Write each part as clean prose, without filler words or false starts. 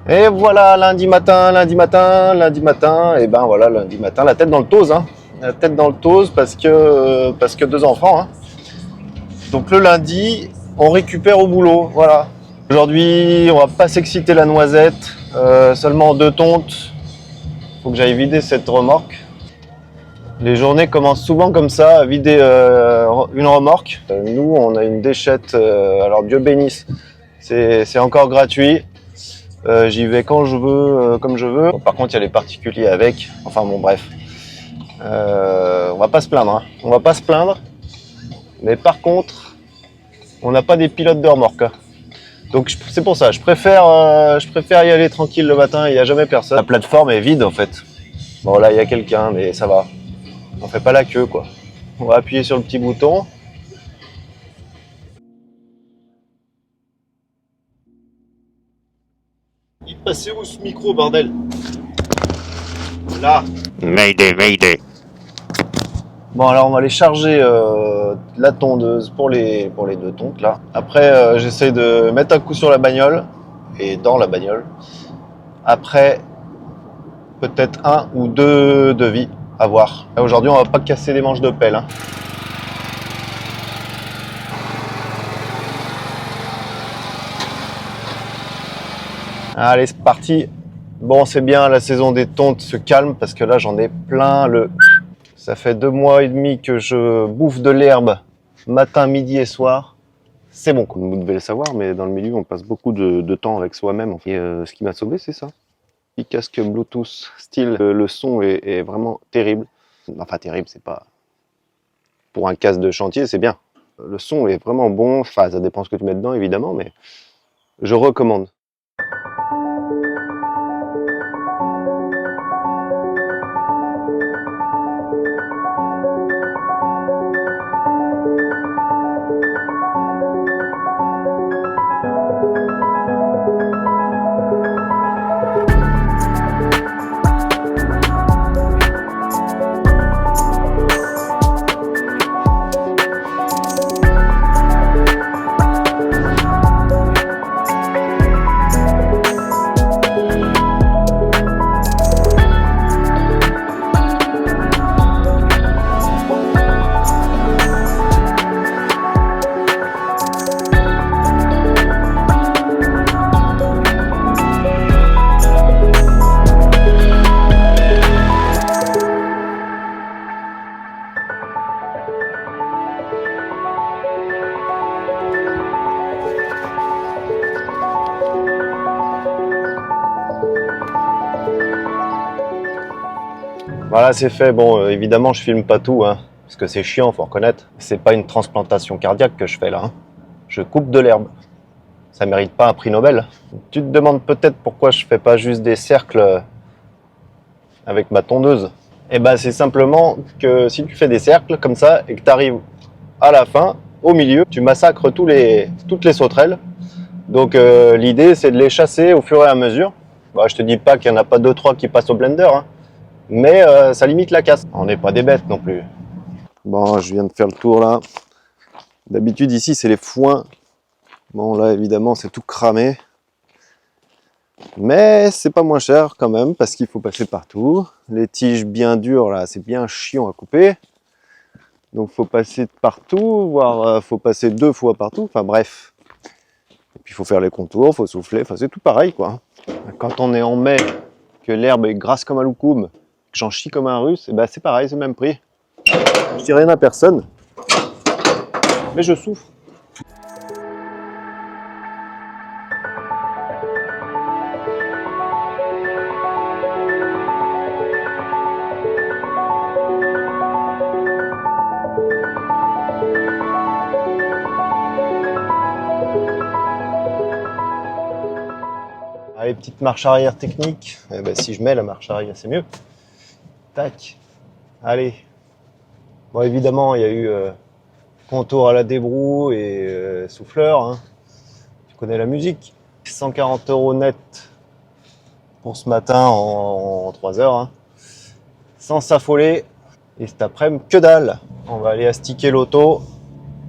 Et voilà, lundi matin, et ben voilà, lundi matin, la tête dans le tose, hein. La tête dans le tose parce que deux enfants, hein. Donc le lundi, on récupère au boulot, voilà. Aujourd'hui, on va pas s'exciter la noisette, seulement deux tontes. Faut que j'aille vider cette remorque. Les journées commencent souvent comme ça, à vider une remorque. Nous, on a une déchette, alors Dieu bénisse, c'est encore gratuit. J'y vais quand je veux, comme je veux. Bon, par contre, il y a les particuliers avec. Enfin bon, bref. On va pas se plaindre. Hein. On va pas se plaindre. Mais par contre, on n'a pas des pilotes de remorque. Hein. Donc c'est pour ça. Je préfère y aller tranquille le matin. Il n'y a jamais personne. La plateforme est vide en fait. Bon là, il y a quelqu'un, mais ça va. On fait pas la queue quoi. On va appuyer sur le petit bouton. Il passait où ce micro, bordel? Là. Mayday, mayday. Bon, alors on va aller charger la tondeuse pour les deux tontes là. Après, j'essaie de mettre un coup sur la bagnole et dans la bagnole. Après, peut-être un ou deux devis à voir. Aujourd'hui, on va pas casser les manches de pelle. Hein. Allez, c'est parti. Bon, c'est bien, la saison des tontes se calme parce que là, j'en ai plein le... Ça fait 2 mois et demi que je bouffe de l'herbe matin, midi et soir. C'est bon, comme vous devez le savoir, mais dans le milieu, on passe beaucoup de temps avec soi-même. Et ce qui m'a sauvé, c'est ça. Petit casque Bluetooth style, le son est vraiment terrible. Enfin, terrible, c'est pas... Pour un casque de chantier, c'est bien. Le son est vraiment bon. Enfin, ça dépend ce que tu mets dedans, évidemment, mais je recommande. Voilà, c'est fait. Bon, évidemment, je filme pas tout, hein, parce que c'est chiant, faut reconnaître. C'est pas une transplantation cardiaque que je fais là. Hein. Je coupe de l'herbe. Ça mérite pas un prix Nobel. Tu te demandes peut-être pourquoi je fais pas juste des cercles avec ma tondeuse. Et ben, c'est simplement que si tu fais des cercles comme ça et que tu arrives à la fin, au milieu, tu massacres toutes les sauterelles. Donc l'idée, c'est de les chasser au fur et à mesure. Bah, je te dis pas qu'il y en a pas 2-3 qui passent au blender, hein. Mais ça limite la casse. On n'est pas des bêtes non plus. Bon, je viens de faire le tour là. D'habitude ici c'est les foins. Bon là évidemment c'est tout cramé. Mais c'est pas moins cher quand même parce qu'il faut passer partout. Les tiges bien dures là, c'est bien chiant à couper. Donc faut passer partout, voire faut passer 2 fois partout. Enfin bref. Et puis il faut faire les contours, faut souffler. Enfin c'est tout pareil quoi. Quand on est en mai, que l'herbe est grasse comme un loukoum, que j'en chie comme un russe, et ben c'est pareil, c'est le même prix. Je dis rien à personne, mais je souffre. Allez, petite marche arrière technique. Eh ben, si je mets la marche arrière, c'est mieux. Tac. Allez. Bon, évidemment, il y a eu contour à la débroue et souffleur. Hein. Tu connais la musique. 140 € net pour ce matin en 3 heures. Hein. Sans s'affoler. Et cet après-midi, que dalle. On va aller astiquer l'auto.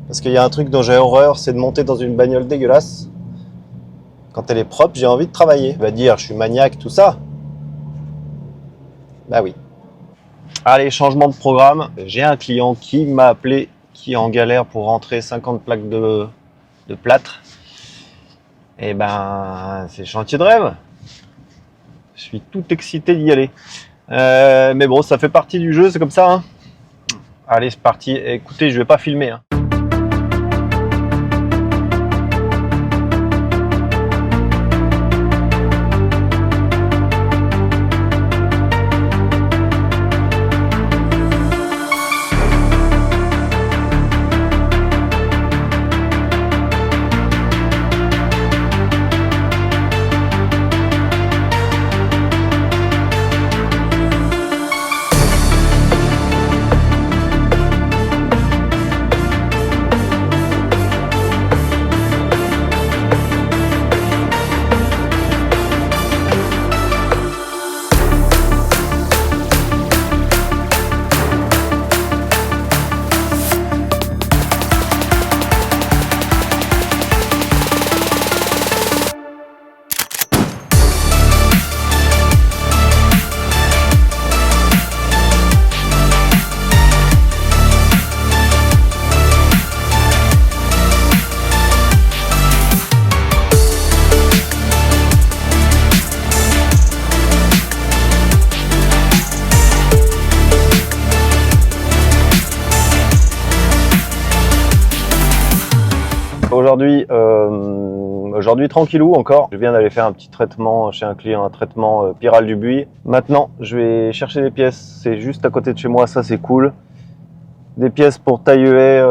Parce qu'il y a un truc dont j'ai horreur, c'est de monter dans une bagnole dégueulasse. Quand elle est propre, j'ai envie de travailler. Tu vas dire, je suis maniaque, tout ça. Bah oui. Allez, changement de programme. J'ai un client qui m'a appelé, qui est en galère pour rentrer 50 plaques de plâtre. Et ben, c'est chantier de rêve. Je suis tout excité d'y aller. Mais bon, ça fait partie du jeu, c'est comme ça. Hein. Allez, c'est parti. Écoutez, je vais pas filmer. Hein. Aujourd'hui tranquillou encore. Je viens d'aller faire un petit traitement chez un client, un traitement Piral du Buis. Maintenant, je vais chercher des pièces. C'est juste à côté de chez moi, ça c'est cool. Des pièces pour taille haie,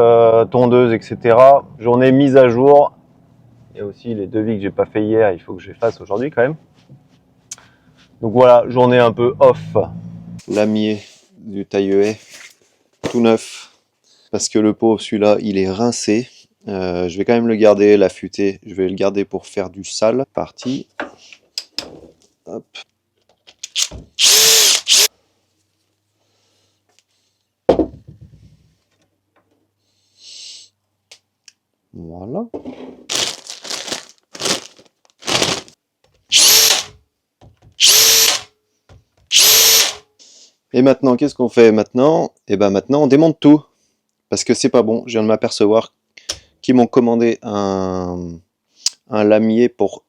tondeuse, etc. Journée mise à jour. Il y a aussi les devis que j'ai pas fait hier, il faut que je les fasse aujourd'hui quand même. Donc voilà, journée un peu off. Lamier du taille haie, tout neuf. Parce que le pot, celui-là, il est rincé. Je vais quand même le garder, l'affûter. Je vais le garder pour faire du sale. Parti. Hop. Voilà. Et maintenant, qu'est-ce qu'on fait maintenant? Et ben maintenant, on démonte tout. Parce que c'est pas bon. Je viens de m'apercevoir qu'ils m'ont commandé un lamier pour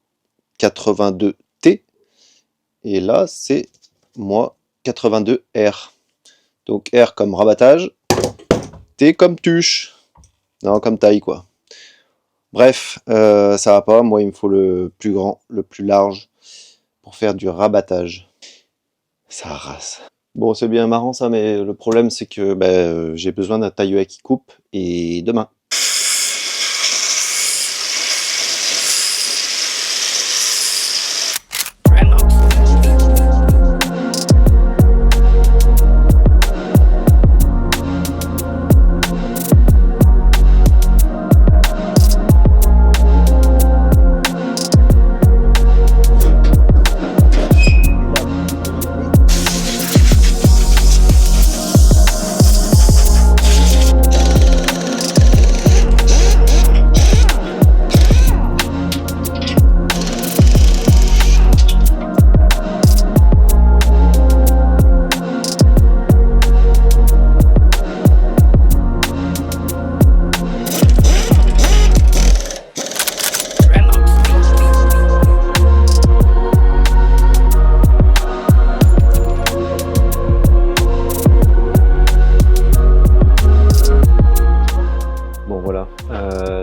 82T. Et là, c'est moi 82R. Donc R comme rabattage, T comme tuche. Non, comme taille, quoi. Bref, ça va pas. Moi, il me faut le plus grand, le plus large pour faire du rabattage. Ça rase. Bon, c'est bien marrant ça, mais le problème, c'est que j'ai besoin d'un taille haie qui coupe et demain.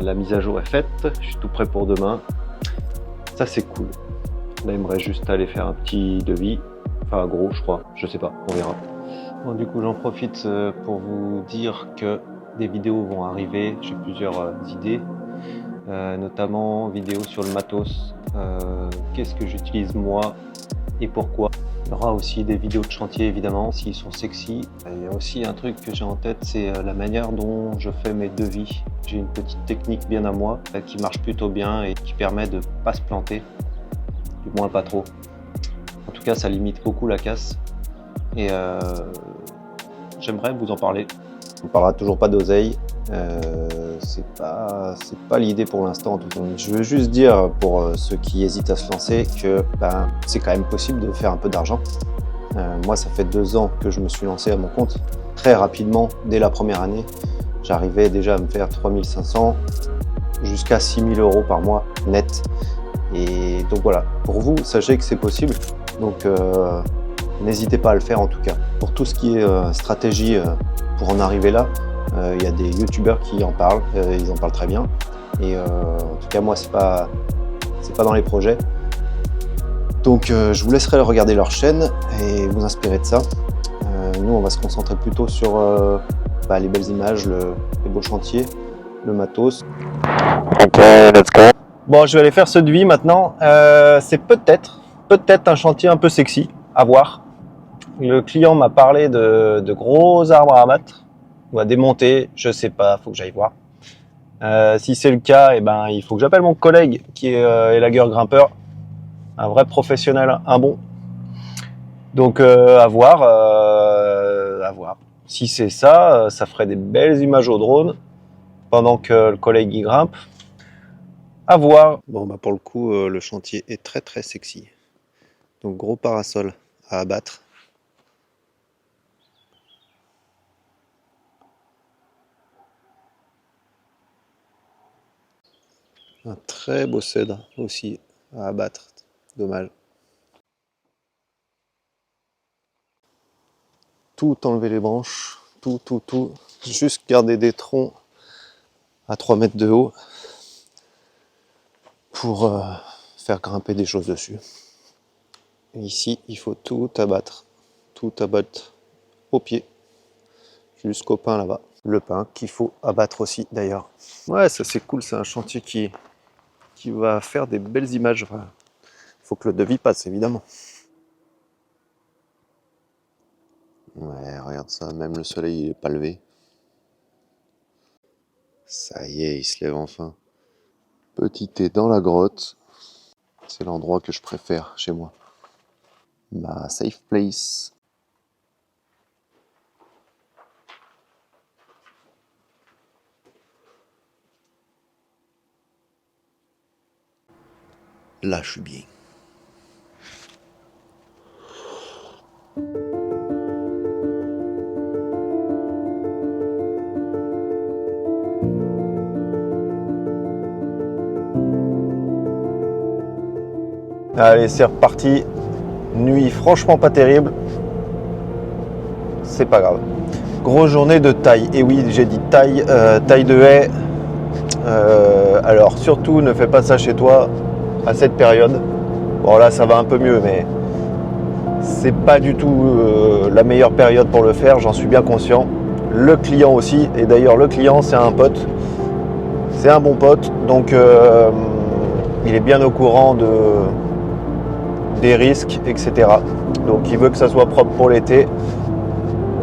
La mise à jour est faite, je suis tout prêt pour demain. Ça c'est cool. Là il me reste juste à aller faire un petit devis, enfin gros je crois, je sais pas, on verra. Bon, du coup j'en profite pour vous dire que des vidéos vont arriver, j'ai plusieurs idées, notamment vidéos sur le matos, qu'est-ce que j'utilise moi et pourquoi. Il y aura aussi des vidéos de chantier évidemment, s'ils sont sexy. Il y a aussi un truc que j'ai en tête, c'est la manière dont je fais mes devis. J'ai une petite technique bien à moi qui marche plutôt bien et qui permet de pas se planter, du moins pas trop. En tout cas ça limite beaucoup la casse et j'aimerais vous en parler. On ne parlera toujours pas d'oseille, C'est pas l'idée pour l'instant. Je veux juste dire pour ceux qui hésitent à se lancer que c'est quand même possible de faire un peu d'argent. Moi, ça fait 2 ans que je me suis lancé à mon compte. Très rapidement, dès la première année, j'arrivais déjà à me faire 3500 jusqu'à 6000 € par mois net. Et donc voilà, pour vous, sachez que c'est possible. Donc n'hésitez pas à le faire en tout cas. Pour tout ce qui est stratégie pour en arriver là, il y a des youtubeurs qui en parlent, ils en parlent très bien. Et en tout cas, moi, c'est pas dans les projets. Donc je vous laisserai regarder leur chaîne et vous inspirer de ça. Nous, on va se concentrer plutôt sur les belles images, les beaux chantiers, le matos. Ok, let's go. Bon, je vais aller faire ce devis maintenant. C'est peut-être un chantier un peu sexy, à voir. Le client m'a parlé de gros arbres à abattre ou à démonter, je sais pas, faut que j'aille voir. Si c'est le cas, il faut que j'appelle mon collègue qui est élagueur grimpeur, un vrai professionnel, un bon. Donc à voir. Si c'est ça, ça ferait des belles images au drone pendant que le collègue y grimpe. À voir. Bon, pour le coup, le chantier est très très sexy. Donc gros parasol à abattre. Un très beau cèdre aussi à abattre. Dommage. Tout enlever les branches, tout. Juste garder des troncs à 3 mètres de haut pour faire grimper des choses dessus. Et ici, il faut tout abattre au pied, jusqu'au pin là-bas. Le pin qu'il faut abattre aussi d'ailleurs. Ouais, ça c'est cool, c'est un chantier qui va faire des belles images. Enfin, faut que le devis passe évidemment. Ouais, regarde ça, même le soleil il est pas levé. Ça y est, il se lève enfin. Petit thé dans la grotte. C'est l'endroit que je préfère chez moi. Ma safe place. Là, je suis bien. Allez, c'est reparti. Nuit franchement pas terrible. C'est pas grave. Grosse journée de taille. Et oui, j'ai dit taille, taille de haie. Alors surtout, ne fais pas ça chez toi à cette période. Bon là, ça va un peu mieux, mais c'est pas du tout la meilleure période pour le faire. J'en suis bien conscient. Le client aussi. Et d'ailleurs, le client, c'est un pote. C'est un bon pote. Donc, il est bien au courant des risques, etc. Donc il veut que ça soit propre pour l'été,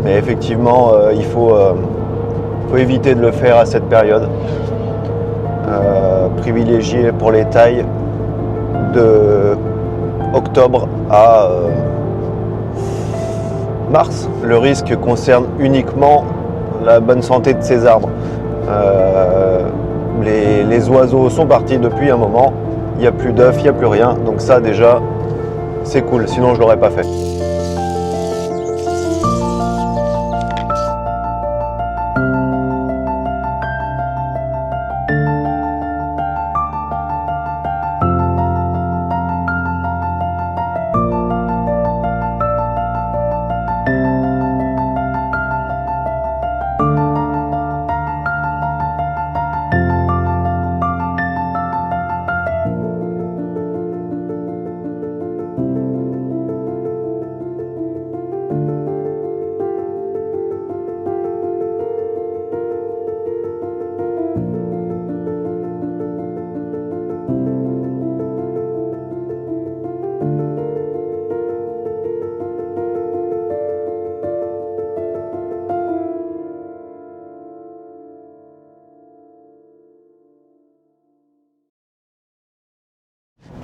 mais effectivement il faut éviter de le faire à cette période. Privilégier pour les tailles de octobre à mars. Le risque concerne uniquement la bonne santé de ces arbres. Les oiseaux sont partis depuis un moment, il n'y a plus d'œufs, il n'y a plus rien, donc ça déjà c'est cool, sinon je l'aurais pas fait.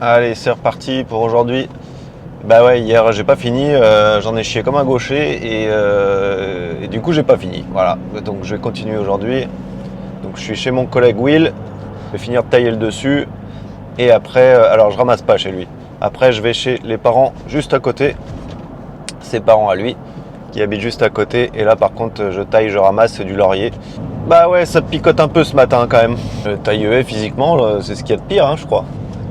Allez, c'est reparti pour aujourd'hui. Bah ouais, hier j'ai pas fini, j'en ai chié comme un gaucher et du coup j'ai pas fini. Voilà, donc je vais continuer aujourd'hui. Donc je suis chez mon collègue Will, je vais finir de tailler le dessus. Et après, alors je ramasse pas chez lui. Après je vais chez les parents juste à côté, ses parents à lui, qui habitent juste à côté. Et là par contre je taille, je ramasse, c'est du laurier. Bah ouais, ça te picote un peu ce matin quand même. Taille haie physiquement, là, c'est ce qu'il y a de pire, hein, je crois.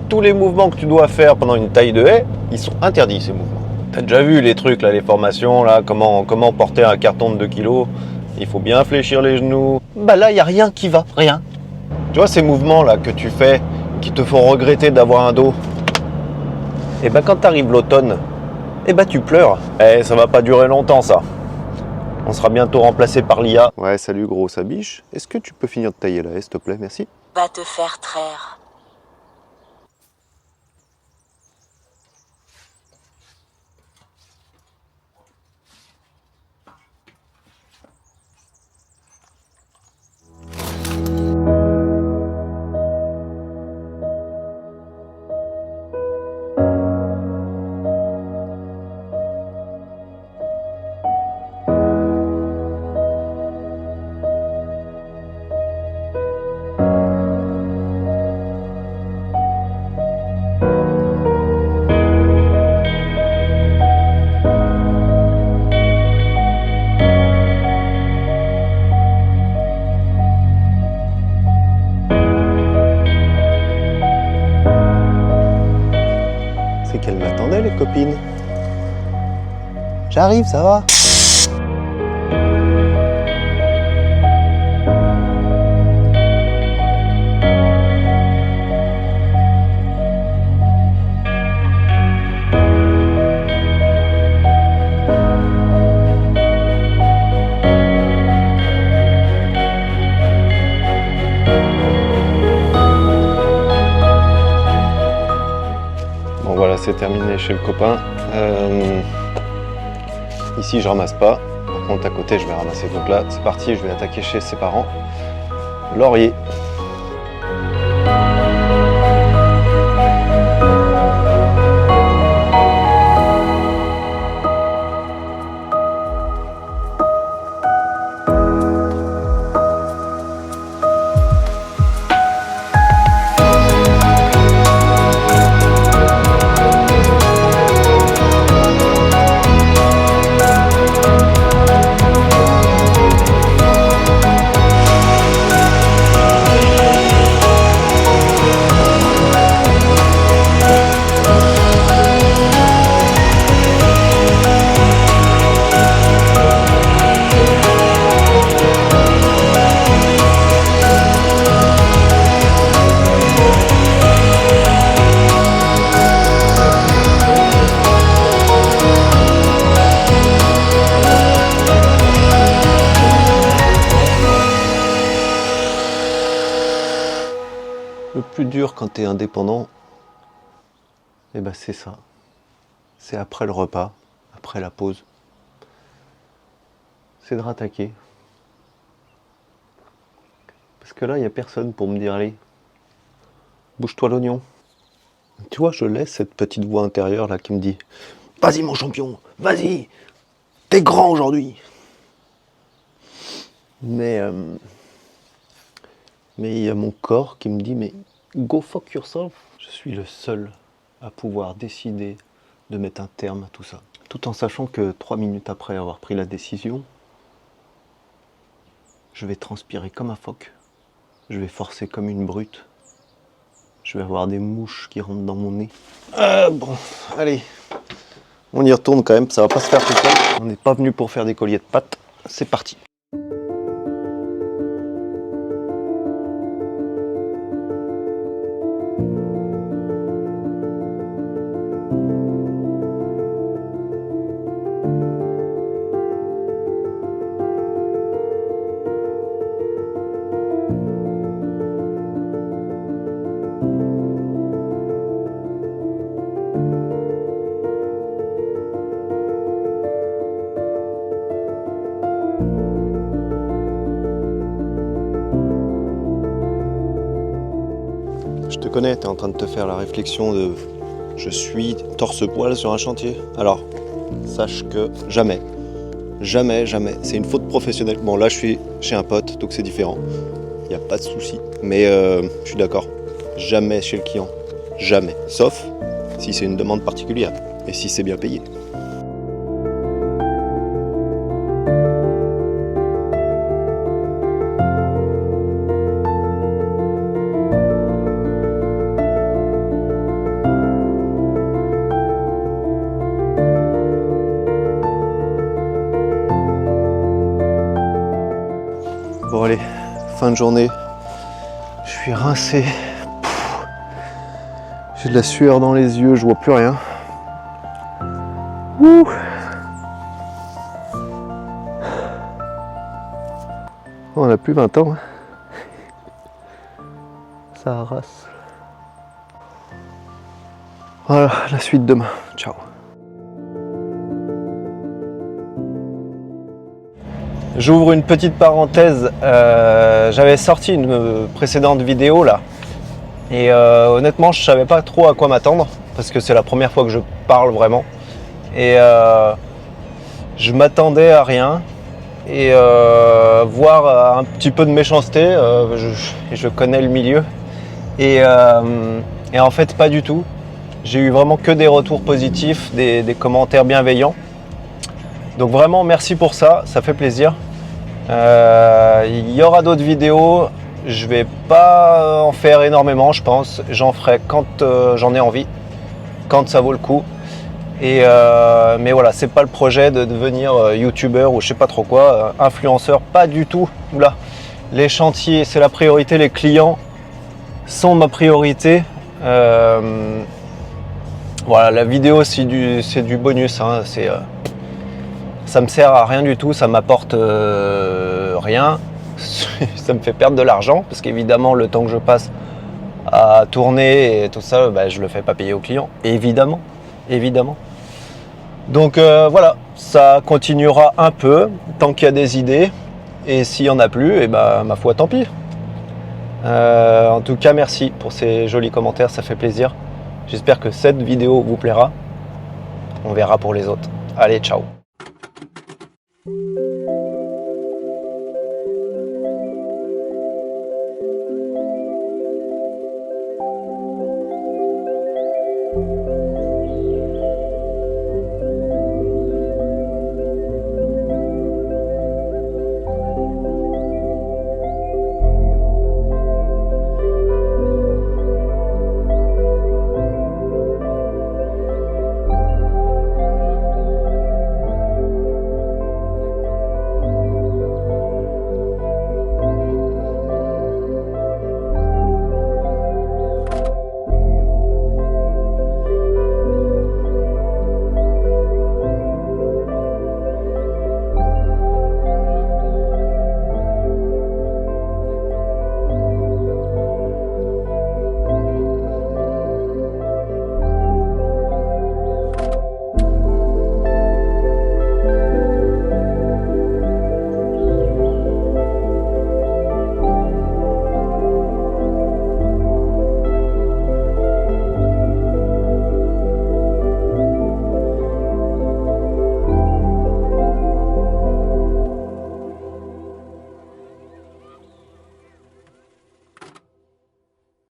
Tous les mouvements que tu dois faire pendant une taille de haie, ils sont interdits ces mouvements. T'as déjà vu les trucs là, les formations là, comment porter un carton de 2 kilos. Il faut bien fléchir les genoux. Bah là, il n'y a rien qui va, rien. Tu vois ces mouvements là que tu fais, qui te font regretter d'avoir un dos. Et ben quand t'arrives l'automne, et ben tu pleures. Eh, ça va pas durer longtemps ça. On sera bientôt remplacé par l'IA. Ouais, salut gros sabiche. Est-ce que tu peux finir de tailler là, s'il te plaît, merci. Va te faire traire. C'est qu'elle m'attendait les copines. J'arrive, ça va? Bon voilà, c'est terminé chez le copain. Ici je ramasse pas. Par contre à côté je vais ramasser. Donc là c'est parti, je vais attaquer chez ses parents. Laurier. Le plus dur quand tu es indépendant, eh ben c'est ça. C'est après le repas, après la pause. C'est de rattaquer. Parce que là, il n'y a personne pour me dire, allez, bouge-toi l'oignon. Tu vois, je laisse cette petite voix intérieure là qui me dit, vas-y mon champion, vas-y, t'es grand aujourd'hui. Mais il y a mon corps qui me dit, mais go fuck yourself. Je suis le seul à pouvoir décider de mettre un terme à tout ça. Tout en sachant que 3 minutes après avoir pris la décision, je vais transpirer comme un phoque. Je vais forcer comme une brute. Je vais avoir des mouches qui rentrent dans mon nez. Bon, allez. On y retourne quand même, ça va pas se faire tout seul. On n'est pas venu pour faire des colliers de pâtes. C'est parti. Je te connais, tu es en train de te faire la réflexion de je suis torse-poil sur un chantier. Alors, sache que jamais, jamais, c'est une faute professionnelle. Bon, là je suis chez un pote, donc c'est différent. Il il n'y a pas de souci. Mais je suis d'accord, jamais chez le client, jamais. Sauf si c'est une demande particulière et si c'est bien payé. Bon allez, fin de journée, je suis rincé, j'ai de la sueur dans les yeux, je vois plus rien. Ouh. On a plus 20 ans, hein. Ça arrasse. Voilà, la suite demain, ciao. J'ouvre une petite parenthèse, j'avais sorti une précédente vidéo là et honnêtement je savais pas trop à quoi m'attendre parce que c'est la première fois que je parle vraiment et je m'attendais à rien et voir un petit peu de méchanceté, je connais le milieu et en fait pas du tout, j'ai eu vraiment que des retours positifs, des commentaires bienveillants. Donc vraiment merci pour ça, ça fait plaisir. Il y aura d'autres vidéos, je vais pas en faire énormément je pense, j'en ferai quand j'en ai envie, quand ça vaut le coup. Et mais voilà, c'est pas le projet de devenir youtubeur ou je sais pas trop quoi, influenceur, pas du tout. Oula, les chantiers c'est la priorité, les clients sont ma priorité. Voilà, la vidéo c'est du bonus, hein, ça me sert à rien du tout, ça m'apporte rien, ça me fait perdre de l'argent parce qu'évidemment le temps que je passe à tourner et tout ça, bah, je le fais pas payer aux clients, évidemment. Donc voilà, ça continuera un peu tant qu'il y a des idées et s'il y en a plus, et bah ma foi tant pis. En tout cas merci pour ces jolis commentaires, ça fait plaisir. J'espère que cette vidéo vous plaira. On verra pour les autres. Allez, ciao.